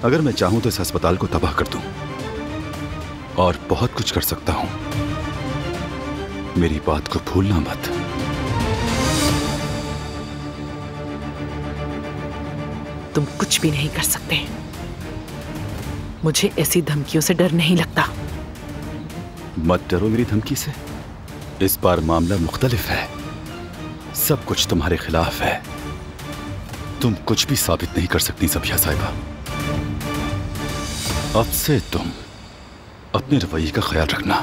अगर मैं चाहूं तो इस अस्पताल को तबाह कर दूं और बहुत कुछ कर सकता हूं। मेरी बात को भूलना मत। तुम कुछ भी नहीं कर सकते। मुझे ऐसी धमकियों से डर नहीं लगता। मत डरो मेरी धमकी से। इस बार मामला मुख्तलिफ है। सब कुछ तुम्हारे खिलाफ है। तुम कुछ भी साबित नहीं कर सकती ज़बिया साहिबा। अब से तुम अपने रवैये का ख्याल रखना।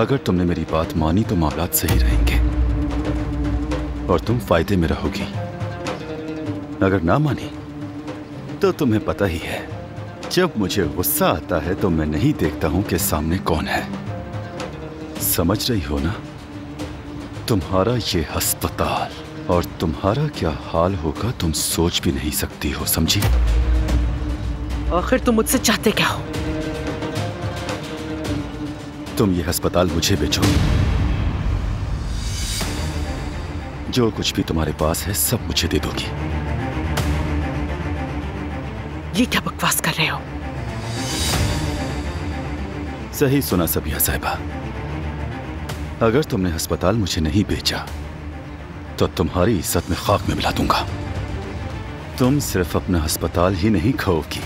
अगर तुमने मेरी बात मानी तो मामलात सही रहेंगे और तुम फायदे में रहोगी। अगर ना मानी तो तुम्हें पता ही है, जब मुझे गुस्सा आता है तो मैं नहीं देखता हूं कि सामने कौन है। समझ रही हो ना? तुम्हारा ये अस्पताल और तुम्हारा क्या हाल होगा तुम सोच भी नहीं सकती हो, समझी? आखिर तुम मुझसे चाहते क्या हो? तुम ये अस्पताल मुझे बेचो। जो कुछ भी तुम्हारे पास है सब मुझे दे दोगी। ये क्या बकवास कर रहे हो? सही सुना ज़बिया साहिबा। अगर तुमने अस्पताल मुझे नहीं बेचा तो तुम्हारी इज्जत में खाक में मिला दूंगा। तुम सिर्फ अपना अस्पताल ही नहीं खोओगी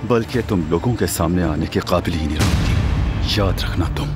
बल्कि तुम लोगों के सामने आने के काबिल ही नहीं रहोगी। याद रखना तुम।